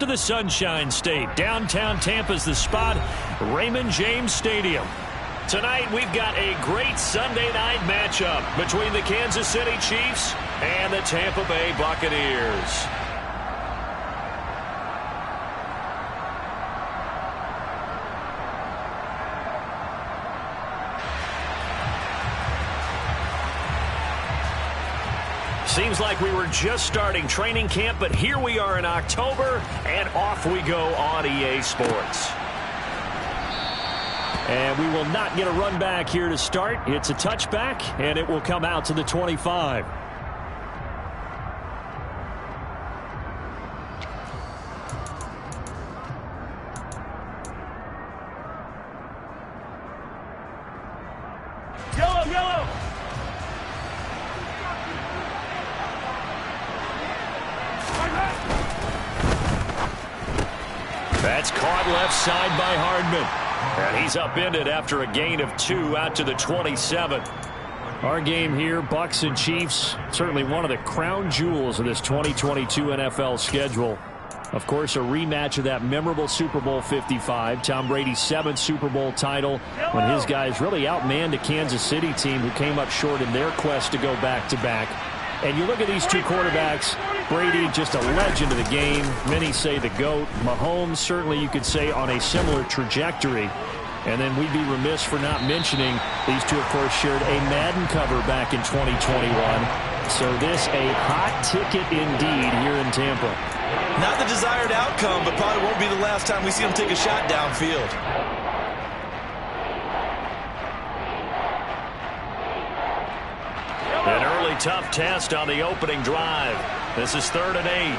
To the Sunshine State. Downtown Tampa's the spot, Raymond James Stadium. Tonight we've got a great Sunday night matchup between the Kansas City Chiefs and the Tampa Bay Buccaneers. Seems like we were just starting training camp, but here we are in October, and off we go on EA Sports. And we will not get a run back here to start. It's a touchback, and it will come out to the 25. Yellow! That's caught left side by Hardman. And he's upended after a gain of 2 out to the 27. Our game here, Bucs and Chiefs, certainly one of the crown jewels of this 2022 NFL schedule. Of course, a rematch of that memorable Super Bowl 55, Tom Brady's 7th Super Bowl title, when his guys really outmanned a Kansas City team who came up short in their quest to go back-to-back. And you look at these two quarterbacks, Brady, just a legend of the game. Many say the GOAT. Mahomes, certainly you could say on a similar trajectory. And then we'd be remiss for not mentioning these two, of course, shared a Madden cover back in 2021. So this a hot ticket indeed here in Tampa. Not the desired outcome, but probably won't be the last time we see him take a shot downfield. An early tough test on the opening drive. This is 3rd and 8.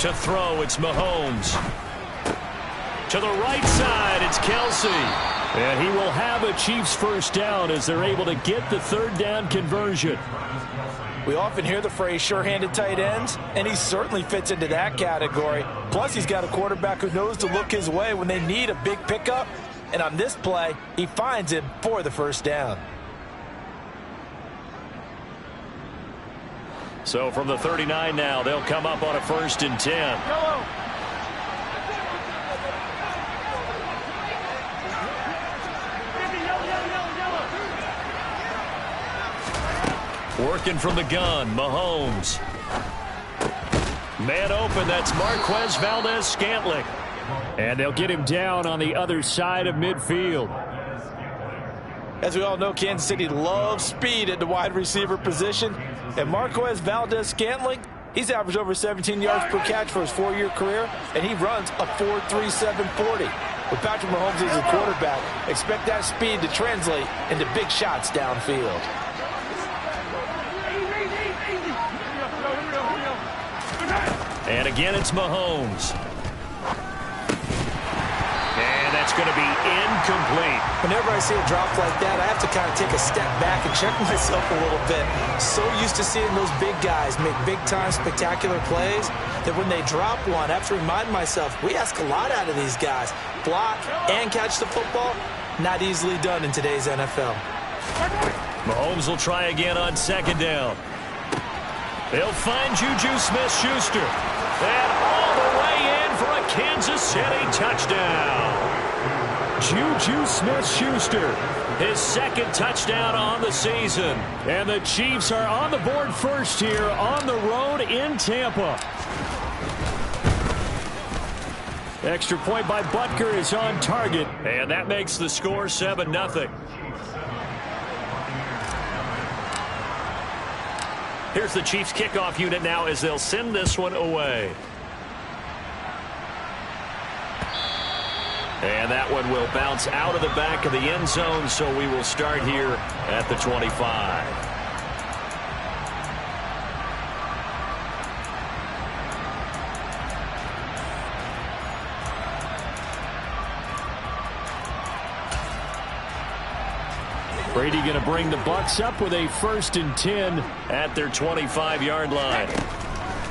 To throw, it's Mahomes. To the right side, it's Kelsey. And he will have a Chiefs first down as they're able to get the 3rd down conversion. We often hear the phrase sure-handed tight ends, and he certainly fits into that category. Plus, he's got a quarterback who knows to look his way when they need a big pickup. And on this play, he finds him for the first down. So from the 39 now, they'll come up on a 1st and 10. Working from the gun, Mahomes. Man open, that's Marquez Valdez-Scantling. And they'll get him down on the other side of midfield. As we all know, Kansas City loves speed at the wide receiver position. And Marquez Valdez-Scantling, he's averaged over 17 yards per catch for his 4-year career, and he runs a 4.37 40. With Patrick Mahomes as a quarterback, expect that speed to translate into big shots downfield. And again, it's Mahomes. And that's going to be incomplete. Whenever I see a drop like that, I have to kind of take a step back and check myself a little bit. So used to seeing those big guys make big-time spectacular plays that when they drop one, I have to remind myself, we ask a lot out of these guys. Block and catch the football, not easily done in today's NFL. Mahomes will try again on 2nd down. They'll find Juju Smith-Schuster. And all the way in for a Kansas City touchdown. Juju Smith-Schuster, his 2nd touchdown on the season. And the Chiefs are on the board first here on the road in Tampa. Extra point by Butker is on target. And that makes the score 7-0. Here's the Chiefs kickoff unit now as they'll send this one away. And that one will bounce out of the back of the end zone, so we will start here at the 25. Brady going to bring the Bucs up with a 1st and 10 at their 25-yard line.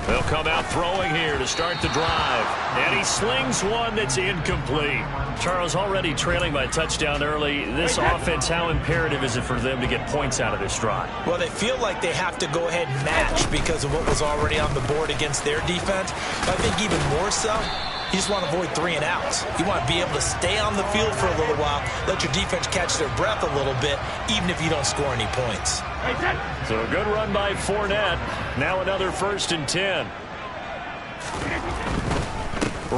They'll come out throwing here to start the drive. And he slings one that's incomplete. Charles, already trailing by a touchdown early. This offense, how imperative is it for them to get points out of this drive? Well, they feel like they have to go ahead and match because of what was already on the board against their defense. But I think even more so, you just want to avoid 3 and outs. You want to be able to stay on the field for a little while, let your defense catch their breath a little bit, even if you don't score any points. So a good run by Fournette. Now another 1st and 10.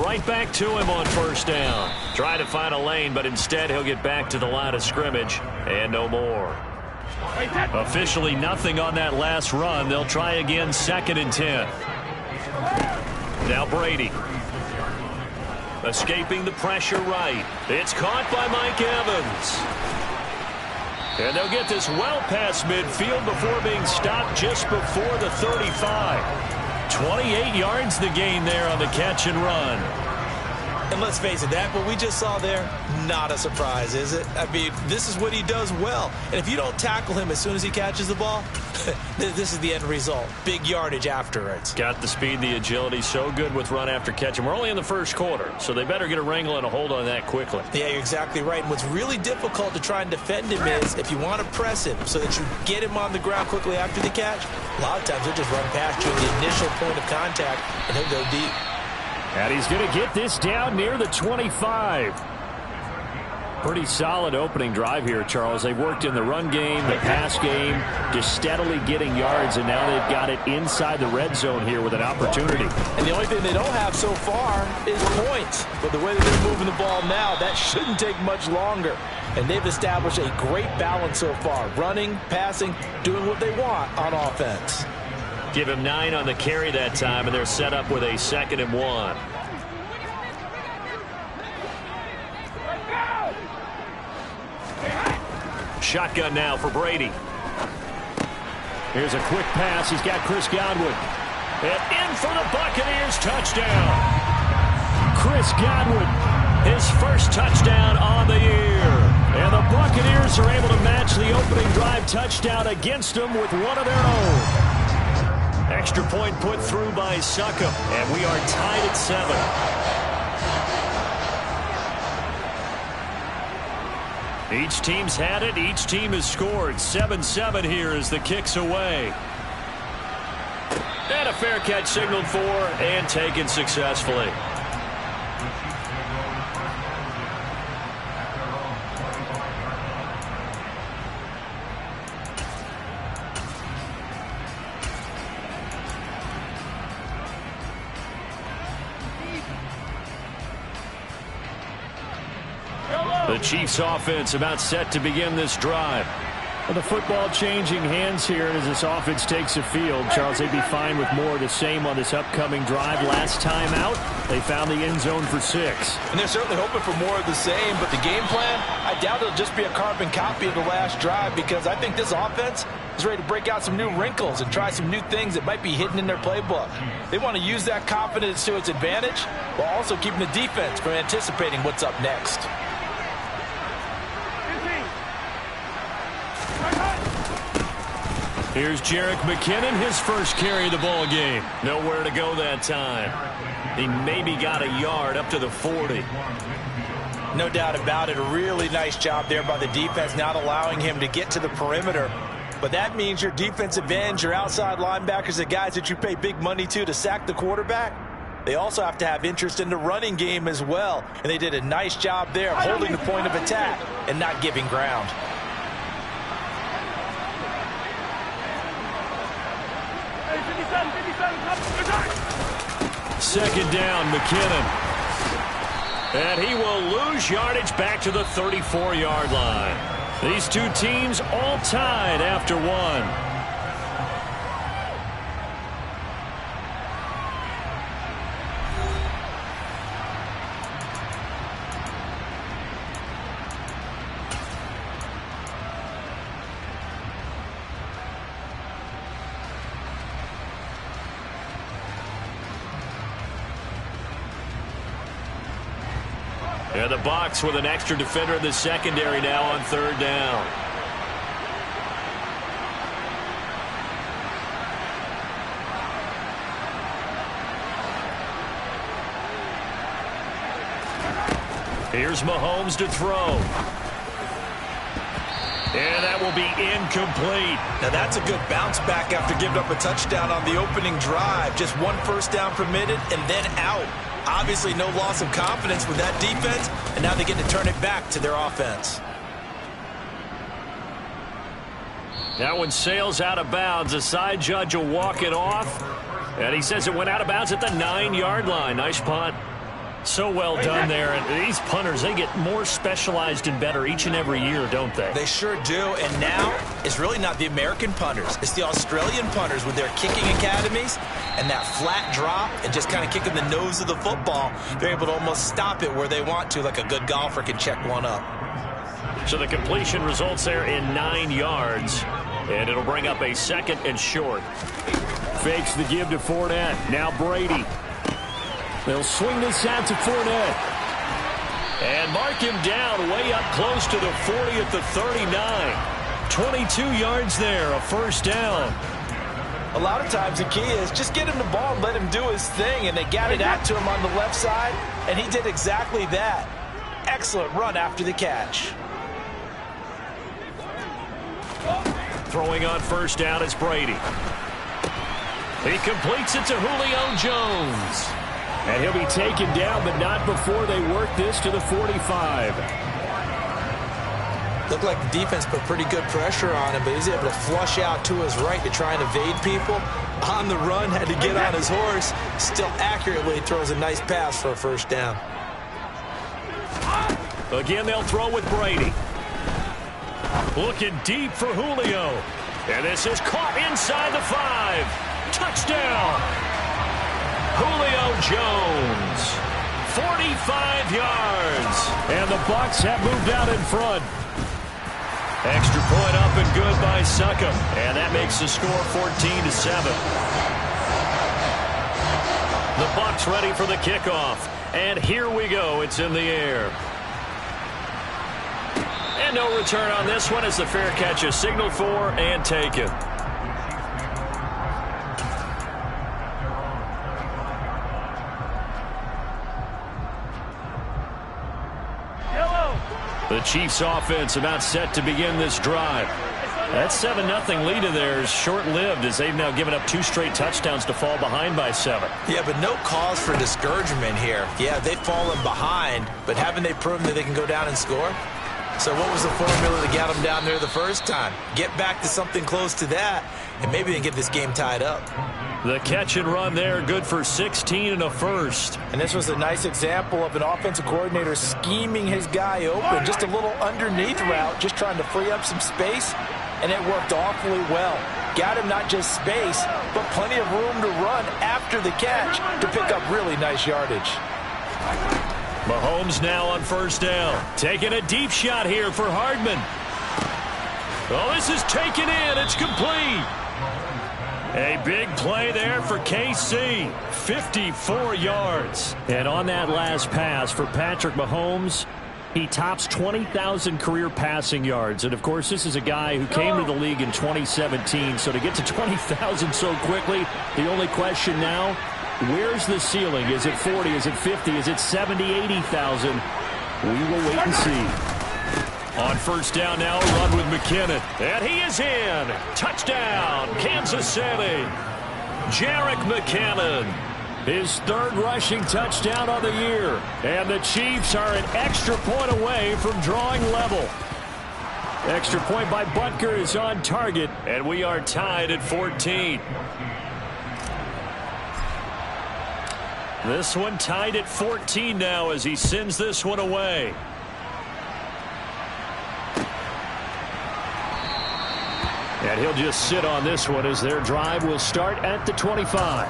Right back to him on 1st down. Trying to find a lane, but instead he'll get back to the line of scrimmage. And no more. Officially nothing on that last run. They'll try again 2nd and 10. Now Brady. Escaping the pressure right. It's caught by Mike Evans. And they'll get this well past midfield before being stopped just before the 35. 28 yards the gain there on the catch and run. And let's face it, that what we just saw there, not a surprise, is it? I mean, this is what he does well. And if you don't tackle him as soon as he catches the ball, this is the end result. Big yardage afterwards. Got the speed, the agility, so good with run after catch. And we're only in the 1st quarter, so they better get a wrangle and a hold on that quickly. Yeah, you're exactly right. And what's really difficult to try and defend him is if you want to press him so that you get him on the ground quickly after the catch, a lot of times he'll just run past you at the initial point of contact, and he'll go deep. And he's going to get this down near the 25. Pretty solid opening drive here, Charles. They've worked in the run game, the pass game, just steadily getting yards, and now they've got it inside the red zone here with an opportunity. And the only thing they don't have so far is points. But the way that they're moving the ball now, that shouldn't take much longer. And they've established a great balance so far. Running, passing, doing what they want on offense. Give him 9 on the carry that time, and they're set up with a 2nd and 1. Shotgun now for Brady. Here's a quick pass. He's got Chris Godwin. And in for the Buccaneers touchdown. Chris Godwin, his 1st touchdown on the year. And the Buccaneers are able to match the opening drive touchdown against them with one of their own. Extra point put through by Succop, and we are tied at 7. Each team's had it. Each team has scored. 7-7 here as the kick's away. And a fair catch signaled for and taken successfully. The Chiefs offense about set to begin this drive. Well, the football changing hands here as this offense takes the field. Charles, they'd be fine with more of the same on this upcoming drive. Last time out, they found the end zone for 6. And they're certainly hoping for more of the same, but the game plan, I doubt it'll just be a carbon copy of the last drive because I think this offense is ready to break out some new wrinkles and try some new things that might be hidden in their playbook. They want to use that confidence to its advantage while also keeping the defense from anticipating what's up next. Here's Jerick McKinnon, his 1st carry of the ball game. Nowhere to go that time. He maybe got a yard up to the 40. No doubt about it. A really nice job there by the defense, not allowing him to get to the perimeter. But that means your defensive ends, your outside linebackers, the guys that you pay big money to sack the quarterback, they also have to have interest in the running game as well. And they did a nice job there holding the point of attack and not giving ground. Second down, McKinnon. And he will lose yardage back to the 34-yard line. These two teams all tied after 1. And the Bucs with an extra defender in the secondary now on 3rd down. Here's Mahomes to throw. And that will be incomplete. Now that's a good bounce back after giving up a touchdown on the opening drive. Just one first down permitted and then out. Obviously no loss of confidence with that defense, and now they get to turn it back to their offense. That one sails out of bounds. The side judge will walk it off. And he says it went out of bounds at the 9-yard line. Nice punt. So well done there. And these punters, they get more specialized and better each and every year, don't they? They sure do. And now it's really not the American punters. It's the Australian punters with their kicking academies and that flat drop and just kind of kicking the nose of the football. They're able to almost stop it where they want to, like a good golfer can check one up. So the completion results there in 9 yards. And it'll bring up a 2nd and short. Fakes the give to Fournette. Now Brady. They'll swing this out to Fournette. And mark him down way up close to the 40 at the 39. 22 yards there, a first down. A lot of times the key is just get him the ball and let him do his thing, and they got it out to him on the left side, and he did exactly that. Excellent run after the catch. Throwing on first down is Brady. He completes it to Julio Jones. And he'll be taken down, but not before they work this to the 45. Looked like the defense put pretty good pressure on him, but he's able to flush out to his right to try and evade people. On the run, had to get on his horse. Still accurately throws a nice pass for a first down. Again, they'll throw with Brady. Looking deep for Julio. And this is caught inside the 5. Touchdown. Julio Jones, 45 yards. And the Bucs have moved out in front. Extra point up and good by Succop. And that makes the score 14-7. The Bucs ready for the kickoff. And here we go. It's in the air. And no return on this one as the fair catch is signaled for and taken. The Chiefs offense about set to begin this drive. That 7-0 lead of theirs short-lived as they've now given up 2 straight touchdowns to fall behind by 7. Yeah, but no cause for discouragement here. Yeah, they've fallen behind, but haven't they proven that they can go down and score? So what was the formula that got them down there the first time? Get back to something close to that, and maybe they can get this game tied up. The catch and run there, good for 16 and a first. And this was a nice example of an offensive coordinator scheming his guy open. Just a little underneath route, just trying to free up some space, and it worked awfully well. Got him not just space, but plenty of room to run after the catch to pick up really nice yardage. Mahomes now on first down. Taking a deep shot here for Hardman. Oh, this is taken in. It's complete. A big play there for KC. 54 yards. And on that last pass for Patrick Mahomes, he tops 20,000 career passing yards. And, of course, this is a guy who came to the league in 2017. So to get to 20,000 so quickly, the only question now, where's the ceiling? Is it 40? Is it 50? Is it 70, 80,000? We will wait and see. On first down now, a run with McKinnon. And he is in. Touchdown, Kansas City. Jerick McKinnon. His 3rd rushing touchdown of the year. And the Chiefs are an extra point away from drawing level. Extra point by Butker is on target. And we are tied at 14. This one tied at 14 now as he sends this one away. And he'll just sit on this one as their drive will start at the 25.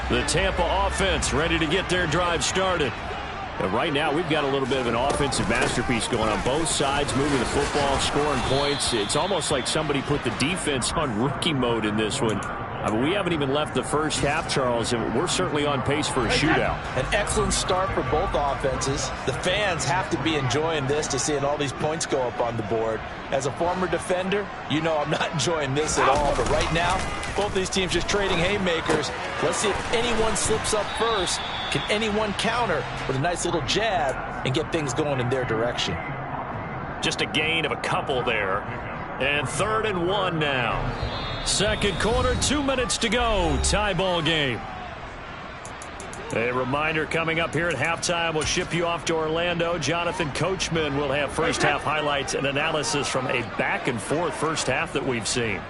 The Tampa offense ready to get their drive started. And right now, we've got a little bit of an offensive masterpiece going on both sides, moving the football, scoring points. It's almost like somebody put the defense on rookie mode in this one. I mean, we haven't even left the first half, Charles, and we're certainly on pace for a shootout. An excellent start for both offenses. The fans have to be enjoying this to seeing all these points go up on the board. As a former defender, you know I'm not enjoying this at all. But right now, Both these teams just trading haymakers. Let's see if anyone slips up first. Can anyone counter with a nice little jab and get things going in their direction? Just a gain of a couple there. And 3rd and 1 now. Second quarter, 2 minutes to go. Tie ball game. A reminder coming up here at halftime. We'll ship you off to Orlando. Jonathan Coachman will have first half highlights and analysis from a back and forth first half that we've seen.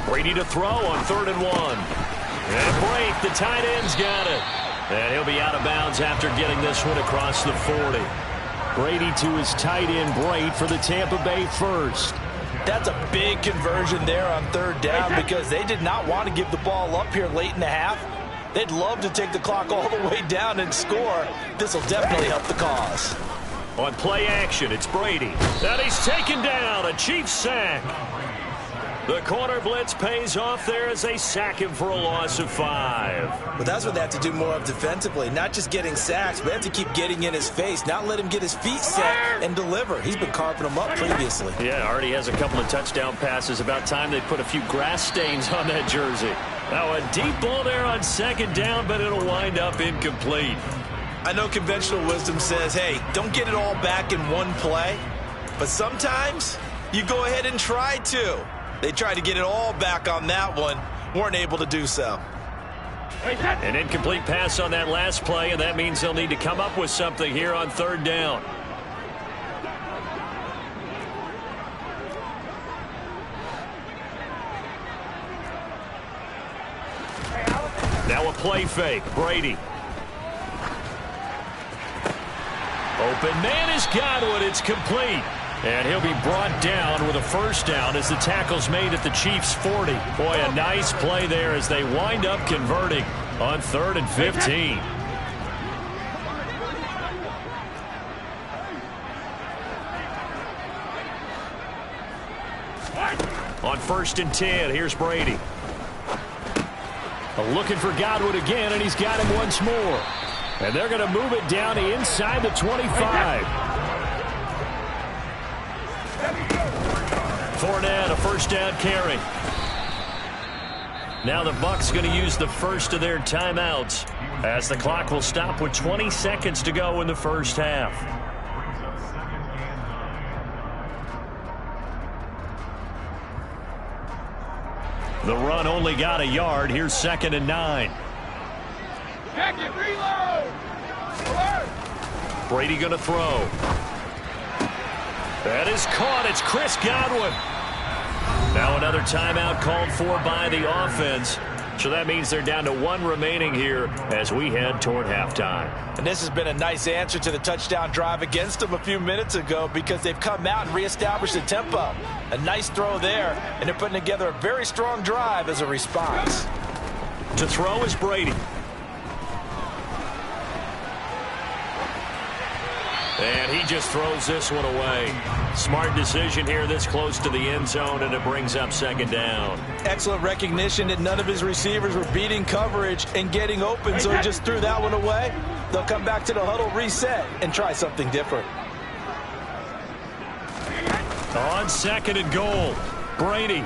Brady to throw on 3rd and 1. And a break. The tight end's got it. And he'll be out of bounds after getting this one across the 40. Brady to his tight end, Braid, for the Tampa Bay first. That's a big conversion there on 3rd down because they did not want to give the ball up here late in the half. They'd love to take the clock all the way down and score. This will definitely help the cause. On play action, it's Brady. And he's taken down. A Chiefs sack. The corner blitz pays off there as they sack him for a loss of 5. Well, that's what they have to do more of defensively. Not just getting sacks, but they have to keep getting in his face, not let him get his feet set and deliver. He's been carving them up previously. Yeah, already has a couple of touchdown passes. About time they put a few grass stains on that jersey. Now a deep ball there on 2nd down, but it'll wind up incomplete. I know conventional wisdom says, hey, don't get it all back in one play. But sometimes you go ahead and try to. They tried to get it all back on that one. Weren't able to do so. An incomplete pass on that last play, and that means they'll need to come up with something here on 3rd down. Now a play fake. Brady. Open man has got one. It's complete. And he'll be brought down with a first down as the tackle's made at the Chiefs' 40. Boy, a nice play there as they wind up converting on 3rd and 15. On 1st and 10, here's Brady. Looking for Godwin again, and he's got him once more. And they're going to move it down to inside the 25. Fournette, a first down carry. Now the Bucs going to use the first of their timeouts as the clock will stop with 20 seconds to go in the first half. The run only got a yard. Here's 2nd and 9. Brady going to throw. That is caught. It's Chris Godwin. Now another timeout called for by the offense. So that means they're down to 1 remaining here as we head toward halftime. And this has been a nice answer to the touchdown drive against them a few minutes ago because they've come out and reestablished the tempo. A nice throw there, and they're putting together a very strong drive as a response. To throw is Brady. And he just throws this one away. Smart decision here this close to the end zone, and it brings up 2nd down. Excellent recognition that none of his receivers were beating coverage and getting open, so he just threw that one away. They'll come back to the huddle, reset, and try something different. On 2nd and goal, Brady.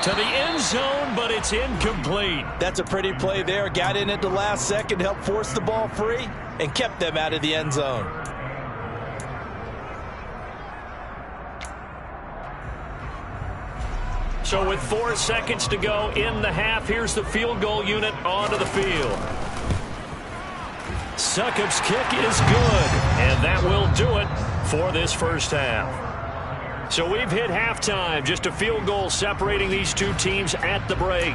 To the end zone, but it's incomplete. That's a pretty play there. Got in at the last second, helped force the ball free, and kept them out of the end zone. So with 4 seconds to go in the half, here's the field goal unit onto the field. Succop's kick is good, and that will do it for this first half. So we've hit halftime, just a field goal separating these two teams at the break.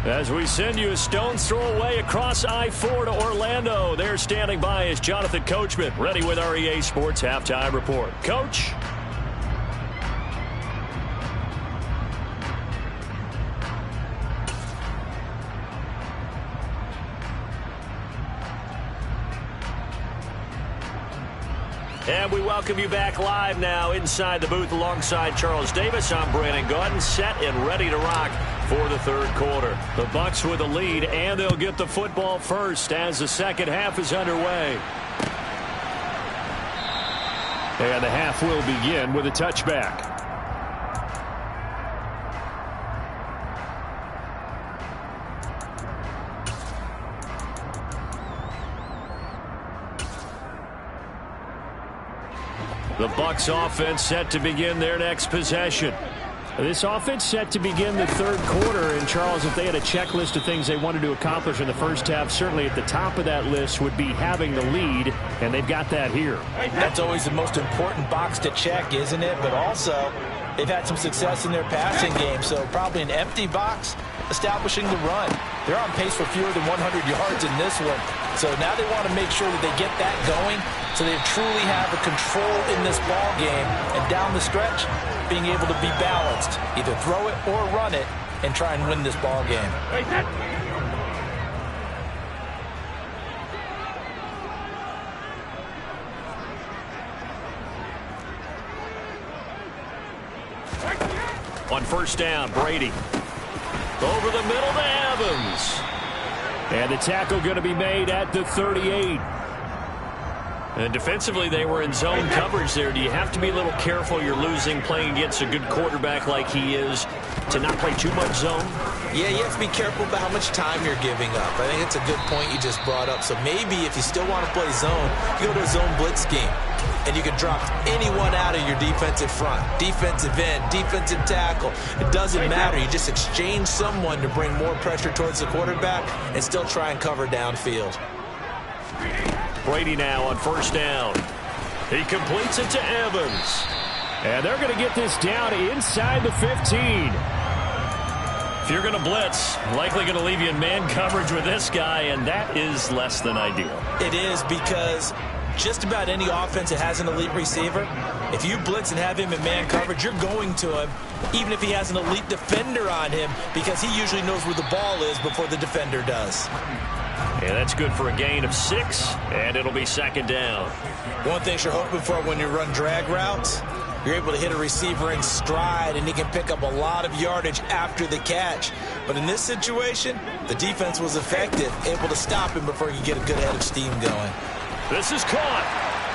As we send you a stone's throw away across I-4 to Orlando. There standing by is Jonathan Coachman, ready with our EA Sports Halftime Report. Coach? And we welcome you back live now inside the booth alongside Charles Davis. I'm Brandon Gaudin, set and ready to rock for the third quarter. The Bucs with the lead, and they'll get the football first as the second half is underway. And the half will begin with a touchback. The Bucs offense set to begin their next possession. This offense set to begin the third quarter. And, Charles, if they had a checklist of things they wanted to accomplish in the first half, certainly at the top of that list would be having the lead, and they've got that here. That's always the most important box to check, isn't it? But also, they've had some success in their passing game, so probably an empty box establishing the run. They're on pace for fewer than 100 yards in this one. So now they want to make sure that they get that going so they truly have a control in this ball game. And down the stretch, being able to be balanced. Either throw it or run it and try and win this ball game. On first down, Brady. Over the middle to Evans. And the tackle going to be made at the 38. And defensively, they were in zone coverage there. Do you have to be a little careful? You're losing playing against a good quarterback like he is to not play too much zone? Yeah, you have to be careful about how much time you're giving up. I think it's a good point you just brought up. So maybe if you still want to play zone, you go to a zone blitz scheme. And you can drop anyone out of your defensive front. Defensive end, defensive tackle. It doesn't matter. You just exchange someone to bring more pressure towards the quarterback and still try and cover downfield. Brady now on first down. He completes it to Evans. And they're going to get this down inside the 15. If you're going to blitz, likely going to leave you in man coverage with this guy, and that is less than ideal. It is, because just about any offense that has an elite receiver, if you blitz and have him in man coverage, you're going to him, even if he has an elite defender on him, because he usually knows where the ball is before the defender does. Yeah, that's good for a gain of 6, and it'll be second down. One thing you're hoping for when you run drag routes, you're able to hit a receiver in stride, and he can pick up a lot of yardage after the catch. But in this situation, the defense was effective, able to stop him before he could get a good head of steam going. This is caught,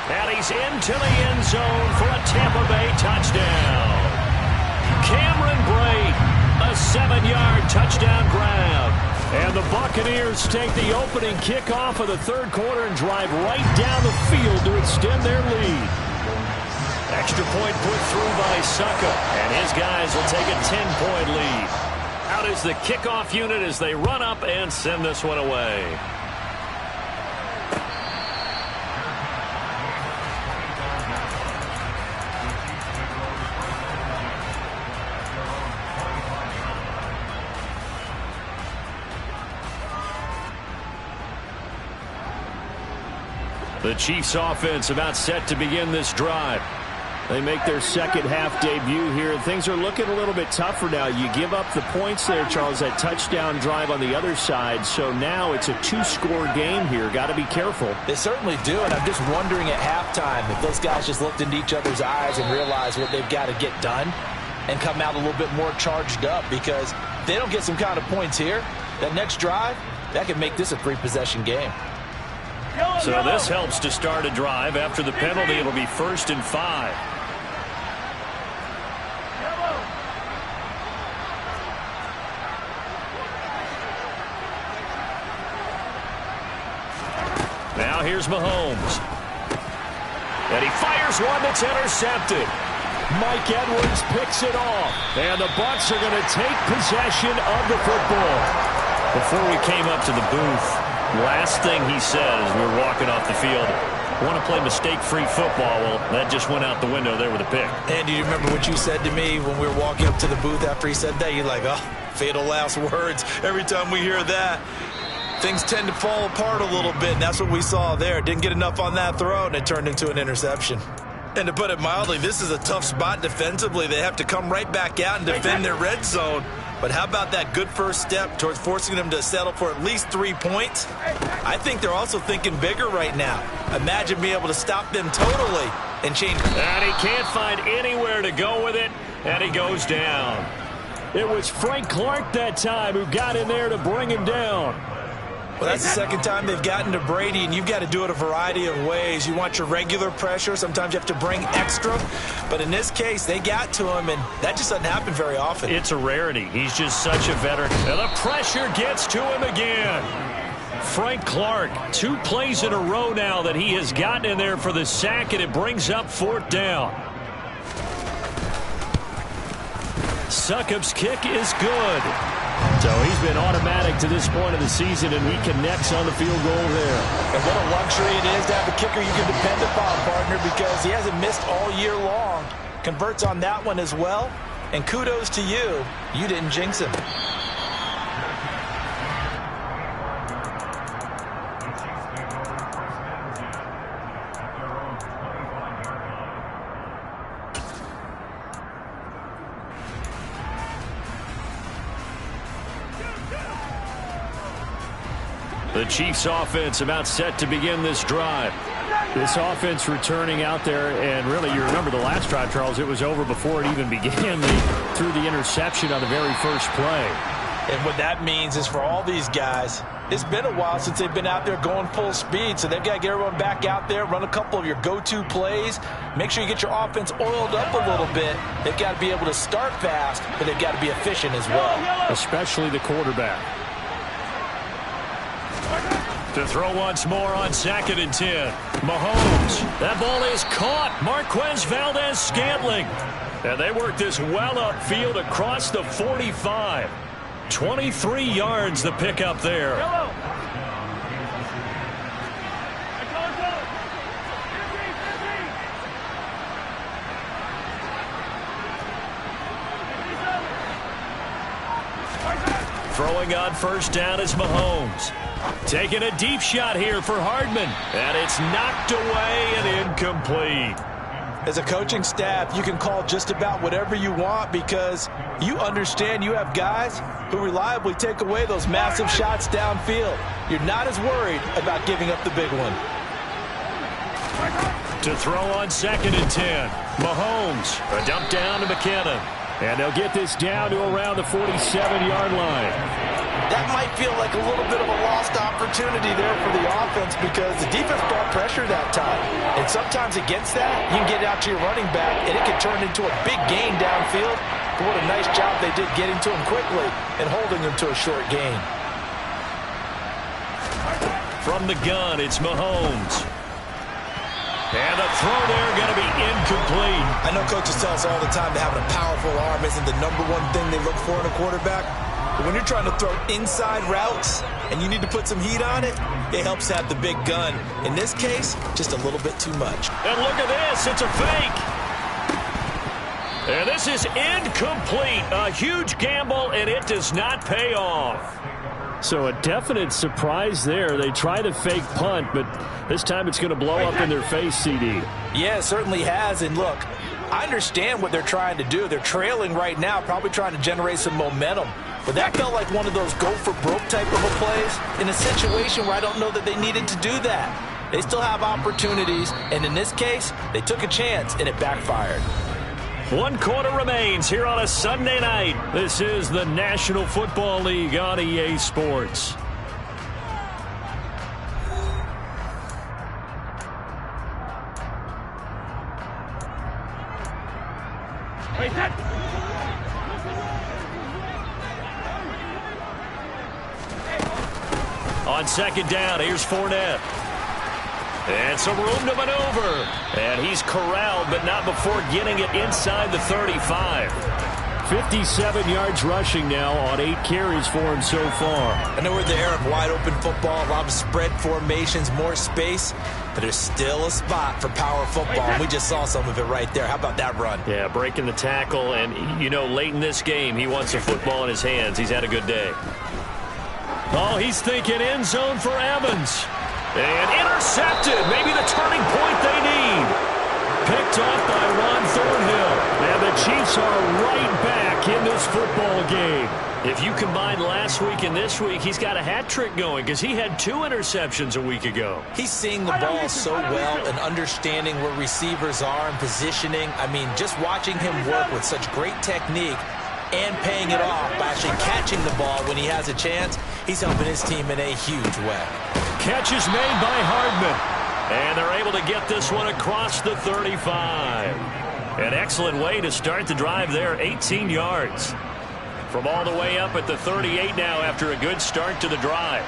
and he's into the end zone for a Tampa Bay touchdown. Cameron Brate, a 7-yard touchdown grab. And the Buccaneers take the opening kickoff of the third quarter and drive right down the field to extend their lead. Extra point put through by Succa, and his guys will take a 10-point lead. Out is the kickoff unit as they run up and send this one away. The Chiefs offense about set to begin this drive. They make their second half debut here. Things are looking a little bit tougher now. You give up the points there, Charles, that touchdown drive on the other side. So now it's a 2-score game here. Got to be careful. They certainly do, and I'm just wondering at halftime if those guys just looked into each other's eyes and realized what they've got to get done and come out a little bit more charged up, because if they don't get some kind of points here, that next drive, that could make this a 3-possession game. So this helps to start a drive. After the penalty, it'll be 1st and 5. Now here's Mahomes. And he fires one that's intercepted. Mike Edwards picks it off. And the Bucs are going to take possession of the football. Before we came up to the booth, last thing he said as we were walking off the field, I want to play mistake-free football. Well, that just went out the window there with a pick. And do you remember what you said to me when we were walking up to the booth after he said that? You're like, oh, fatal last words. Every time we hear that, things tend to fall apart a little bit, and that's what we saw there. Didn't get enough on that throw, and it turned into an interception. And to put it mildly, this is a tough spot defensively. They have to come right back out and defend their red zone. But how about that good first step towards forcing them to settle for at least 3 points? I think they're also thinking bigger right now. Imagine being able to stop them totally and change. And he can't find anywhere to go with it, and he goes down. It was Frank Clark that time who got in there to bring him down. Well, that's the second time they've gotten to Brady, and you've got to do it a variety of ways. You want your regular pressure. Sometimes you have to bring extra. But in this case, they got to him, and that just doesn't happen very often. It's a rarity. He's just such a veteran. And the pressure gets to him again. Frank Clark, 2 plays in a row now that he has gotten in there for the sack, and it brings up 4th down. Succop's kick is good. So he's been automatic to this point of the season, and he connects on the field goal there. And what a luxury it is to have a kicker you can depend upon, partner, because he hasn't missed all year long. Converts on that one as well. And kudos to you. You didn't jinx him. The Chiefs offense about set to begin this drive. This offense returning out there, and really you remember the last drive, Charles, it was over before it even began. They threw the interception on the very first play. And what that means is for all these guys, it's been a while since they've been out there going full speed, so they've got to get everyone back out there, run a couple of your go-to plays, make sure you get your offense oiled up a little bit. They've got to be able to start fast, but they've got to be efficient as well. Especially the quarterback. To throw once more on 2nd and 10. Mahomes. That ball is caught. Marquez Valdez-Scantling. And they work this well upfield across the 45. 23 yards the pickup there. Throwing on 1st down is Mahomes. Taking a deep shot here for Hardman. And it's knocked away and incomplete. As a coaching staff, you can call just about whatever you want because you understand you have guys who reliably take away those massive shots downfield. You're not as worried about giving up the big one. To throw on 2nd and 10. Mahomes. A dump down to McKinnon. And they'll get this down to around the 47-yard line. That might feel like a little bit of a lost opportunity there for the offense because the defense brought pressure that time. And sometimes against that, you can get out to your running back, and it can turn into a big gain downfield. But what a nice job they did getting to him quickly and holding him to a short gain. From the gun, it's Mahomes. And the throw there going to be incomplete. I know coaches tell us all the time that having a powerful arm isn't the #1 thing they look for in a quarterback. But when you're trying to throw inside routes and you need to put some heat on it, it helps have the big gun. In this case, just a little bit too much. And look at this. It's a fake. And this is incomplete. A huge gamble, and it does not pay off. So a definite surprise there. They try the fake punt, but this time it's going to blow up in their face, CD. Yeah, it certainly has. And look, I understand what they're trying to do. They're trailing right now, probably trying to generate some momentum. But that felt like one of those go-for-broke type of a plays in a situation where I don't know that they needed to do that. They still have opportunities, and in this case, they took a chance, and it backfired. 1 quarter remains here on a Sunday night. This is the National Football League on EA Sports. On 2nd down, here's Fournette. And some room to maneuver. And he's corralled, but not before getting it inside the 35. 57 yards rushing now on 8 carries for him so far. I know we're in the era of wide-open football, a lot of spread formations, more space, but there's still a spot for power football, and we just saw some of it right there. How about that run? Yeah, breaking the tackle, and, you know, late in this game, he wants the football in his hands. He's had a good day. Oh, he's thinking end zone for Evans. And intercepted. Maybe the turning point they need. Picked off by Ron Thornhill. And the Chiefs are right back in this football game. If you combine last week and this week, he's got a hat trick going because he had 2 interceptions a week ago. He's seeing the ball so well and understanding where receivers are and positioning. I mean, just watching him work with such great technique, and paying it off by actually catching the ball when he has a chance. He's helping his team in a huge way. Catch is made by Hardman. And they're able to get this one across the 35. An excellent way to start the drive there, 18 yards. From all the way up at the 38 now after a good start to the drive.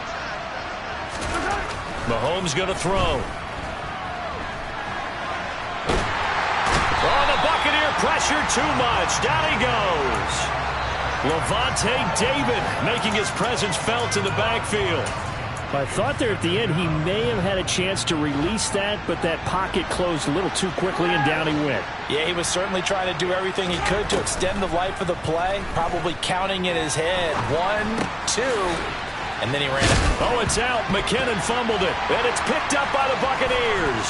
Mahomes going to throw. Oh, the Buccaneer pressure too much. Down he goes. Levante David making his presence felt in the backfield. I thought there at the end he may have had a chance to release that, but that pocket closed a little too quickly, and down he went. Yeah, he was certainly trying to do everything he could to extend the life of the play, probably counting in his head. 1, 2, and then he ran it. Oh, it's out. McKinnon fumbled it, and it's picked up by the Buccaneers.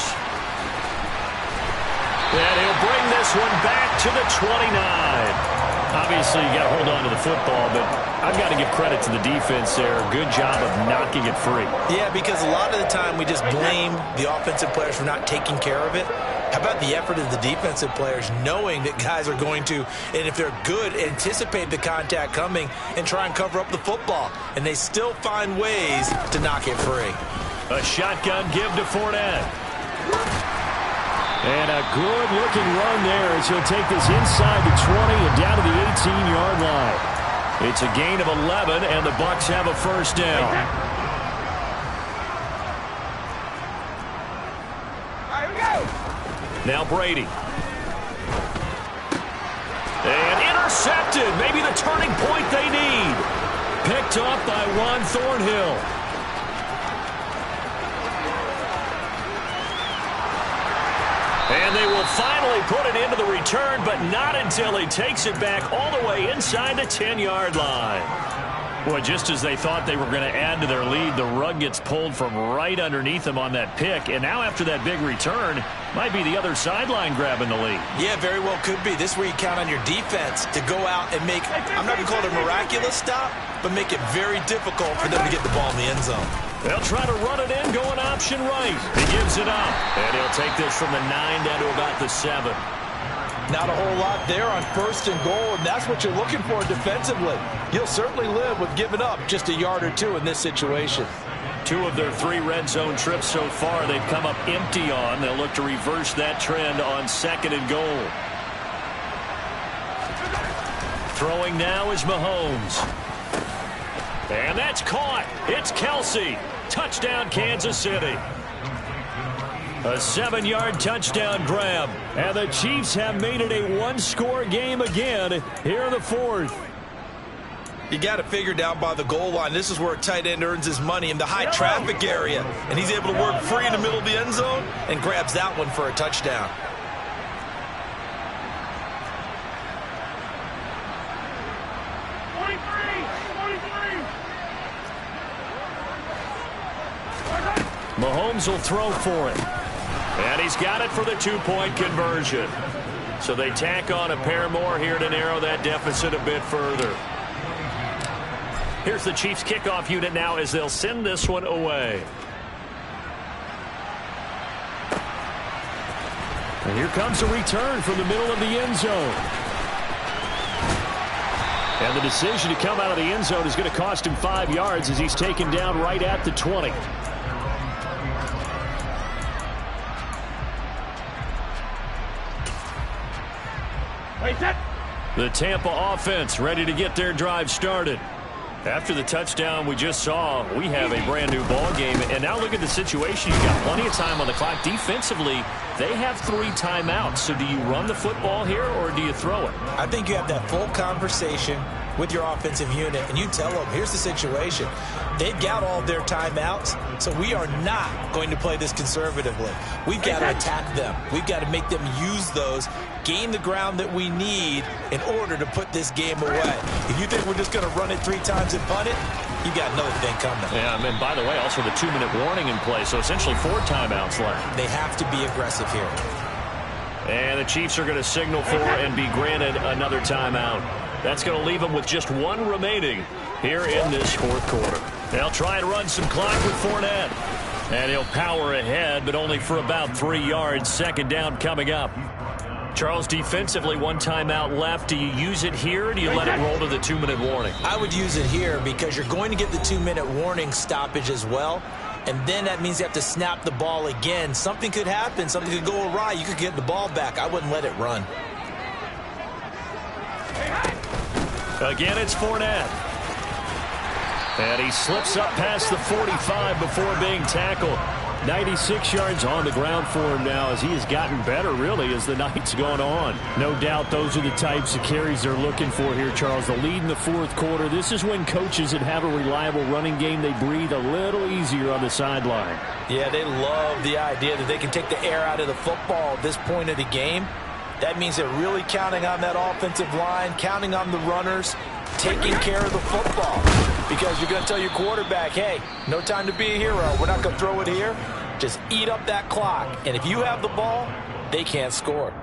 And he'll bring this one back to the 29. Obviously, you got to hold on to the football, but I've got to give credit to the defense there. Good job of knocking it free. Yeah, because a lot of the time we just blame the offensive players for not taking care of it. How about the effort of the defensive players knowing that guys are going to, and if they're good, anticipate the contact coming and try and cover up the football. And they still find ways to knock it free. A shotgun give to Fournette. And a good-looking run there as he'll take this inside the 20 and down to the 18-yard line. It's a gain of 11, and the Bucs have a first down. All right, we go. Now Brady. And intercepted. Maybe the turning point they need. Picked up by Juan Thornhill. And they will finally put it into the return, but not until he takes it back all the way inside the 10-yard line. Boy, just as they thought they were going to add to their lead, the rug gets pulled from right underneath them on that pick. And now after that big return, might be the other sideline grabbing the lead. Yeah, very well could be. This is where you count on your defense to go out and make, I'm not going to call it a miraculous stop, but make it very difficult for them to get the ball in the end zone. They'll try to run it in, going option right. He gives it up, and he'll take this from the 9 down to about the 7. Not a whole lot there on 1st and goal, and that's what you're looking for defensively. You'll certainly live with giving up just a yard or two in this situation. 2 of their 3 red zone trips so far they've come up empty on. They'll look to reverse that trend on 2nd and goal. Throwing now is Mahomes. And that's caught. It's Kelsey. Touchdown, Kansas City. A 7-yard touchdown grab. And the Chiefs have made it a one-score game again here in the 4th. You got to figure down by the goal line. This is where a tight end earns his money in the high traffic area. And he's able to work free in the middle of the end zone and grabs that one for a touchdown. Mahomes will throw for it. And he's got it for the 2-point conversion. So they tack on a pair more here to narrow that deficit a bit further. Here's the Chiefs kickoff unit now as they'll send this one away. And here comes a return from the middle of the end zone. And the decision to come out of the end zone is going to cost him 5 yards as he's taken down right at the 20. The Tampa offense ready to get their drive started. After the touchdown we just saw, we have a brand new ball game. And now look at the situation. You've got plenty of time on the clock. Defensively, they have 3 timeouts. So do you run the football here or do you throw it? I think you have that full conversation with your offensive unit, and you tell them, here's the situation. They've got all their timeouts, so we are not going to play this conservatively. We've got to attack them. We've got to make them use those, gain the ground that we need in order to put this game away. If you think we're just going to run it 3 times and punt it, you got another thing coming. Yeah, and by the way, also the 2-minute warning in play, so essentially 4 timeouts left. They have to be aggressive here. And the Chiefs are going to signal for and be granted another timeout. That's going to leave them with just 1 remaining here in this 4th quarter. They'll try and run some clock with Fournette. And he'll power ahead, but only for about 3 yards. 2nd down coming up. Charles, defensively, one timeout left. Do you use it here, or do you let it roll to the 2-minute warning? I would use it here because you're going to get the 2-minute warning stoppage as well. And then that means you have to snap the ball again. Something could happen. Something could go awry. You could get the ball back. I wouldn't let it run. Again, it's Fournette. And he slips up past the 45 before being tackled. 96 yards on the ground for him now as he has gotten better, really, as the night's gone on. No doubt those are the types of carries they're looking for here, Charles. The lead in the fourth quarter. This is when coaches that have a reliable running game, they breathe a little easier on the sideline. Yeah, they love the idea that they can take the air out of the football at this point of the game. That means they're really counting on that offensive line, counting on the runners, taking care of the football. Because you're going to tell your quarterback, hey, no time to be a hero. We're not going to throw it here. Just eat up that clock. And if you have the ball, they can't score.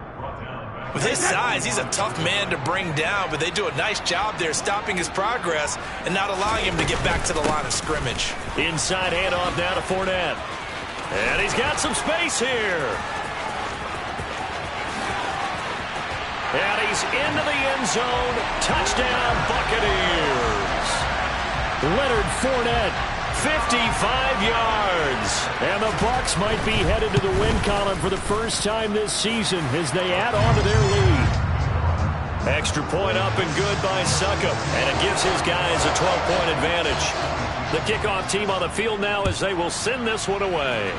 With his size, he's a tough man to bring down, but they do a nice job there stopping his progress and not allowing him to get back to the line of scrimmage. Inside handoff now to Fournette. And he's got some space here. And he's into the end zone. Touchdown, Buccaneers. Leonard Fournette, 55 yards. And the Bucs might be headed to the win column for the first time this season as they add on to their lead. Extra point up and good by Succop. And it gives his guys a 12-point advantage. The kickoff team on the field now as they will send this one away.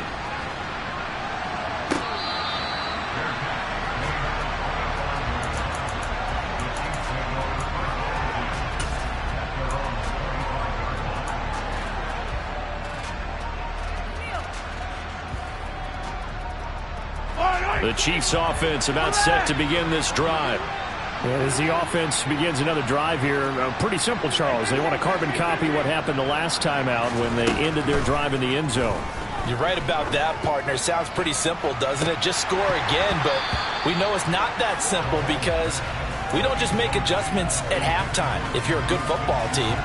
The Chiefs offense about set to begin this drive. And as the offense begins another drive here, pretty simple, Charles. They want to carbon copy what happened the last time out when they ended their drive in the end zone. You're right about that, partner. Sounds pretty simple, doesn't it? Just score again, but we know it's not that simple because we don't just make adjustments at halftime if you're a good football team.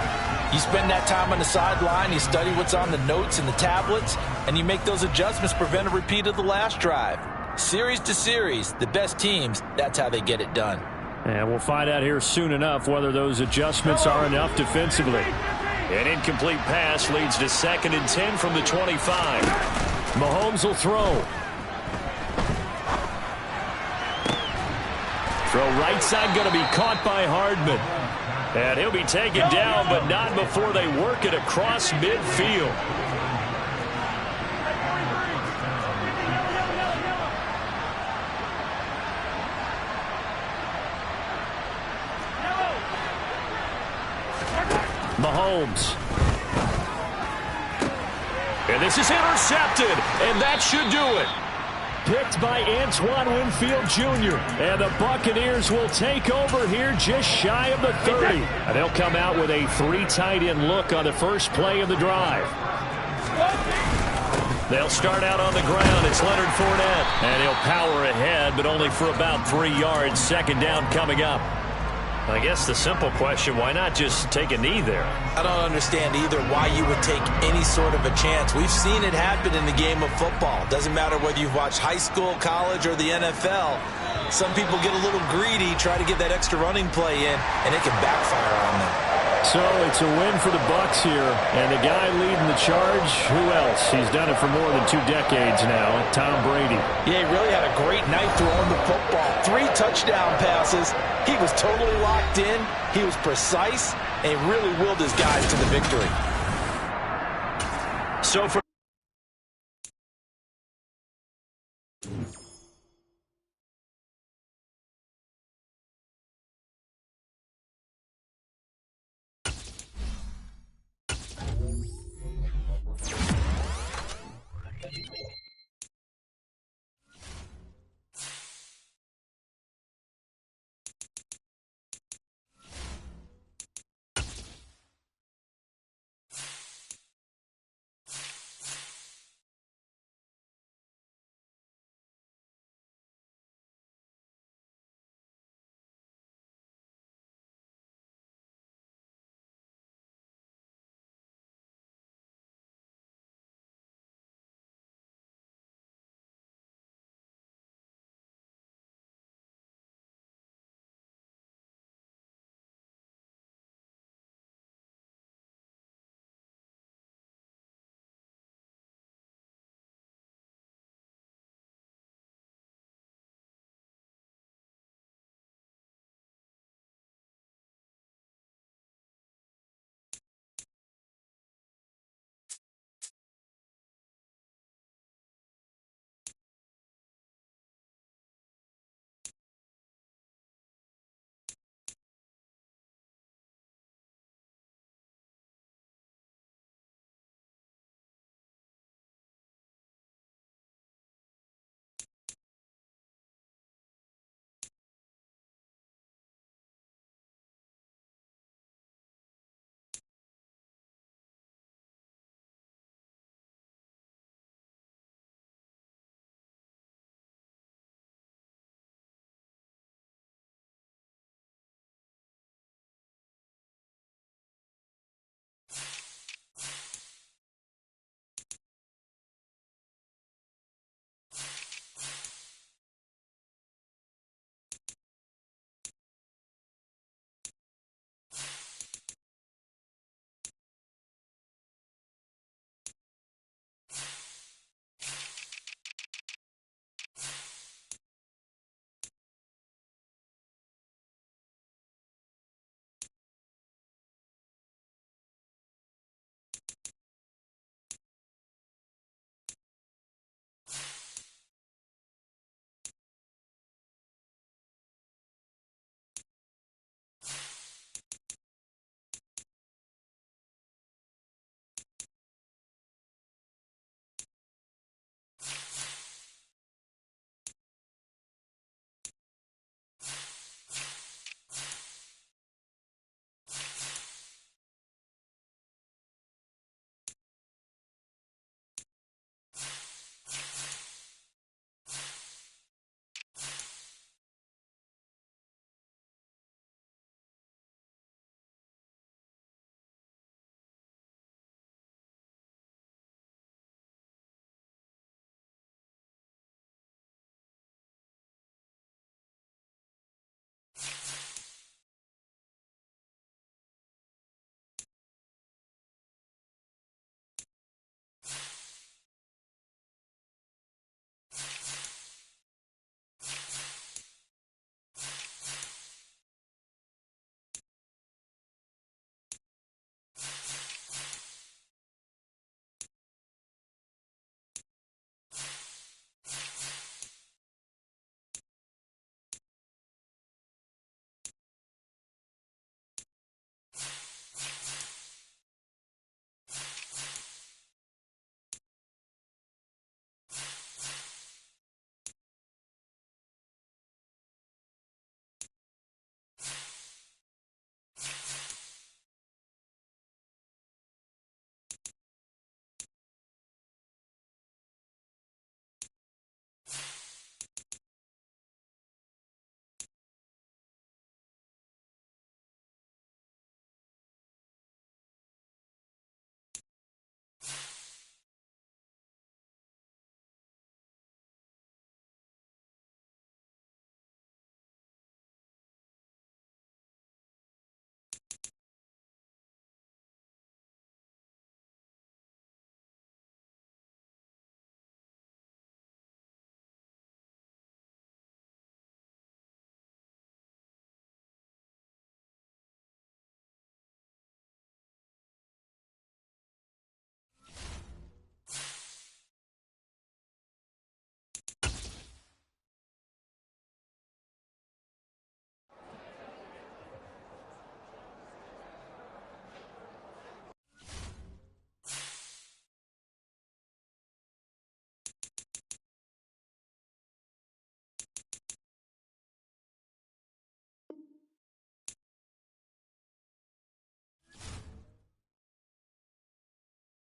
You spend that time on the sideline, you study what's on the notes and the tablets, and you make those adjustments to prevent a repeat of the last drive. Series to series, the best teams, that's how they get it done. And we'll find out here soon enough whether those adjustments are enough defensively. An incomplete pass leads to 2nd and 10 from the 25. Mahomes will throw. Throw right side going to be caught by Hardman. And he'll be taken down, but not before they work it across midfield. Mahomes. And this is intercepted, and that should do it. Picked by Antoine Winfield Jr. And the Buccaneers will take over here just shy of the 30. And they'll come out with a 3 tight end look on the first play of the drive. They'll start out on the ground. It's Leonard Fournette. And he'll power ahead, but only for about 3 yards. 2nd down coming up. I guess the simple question, why not just take a knee there? I don't understand either why you would take any sort of a chance. We've seen it happen in the game of football. Doesn't matter whether you've watched high school, college, or the NFL. Some people get a little greedy, try to get that extra running play in, and it can backfire on them. So it's a win for the Bucs here. And the guy leading the charge, who else? He's done it for more than 2 decades now, Tom Brady. Yeah, he really had a great night throwing the football. 3 touchdown passes. He was totally locked in. He was precise, and he really willed his guys to the victory. So for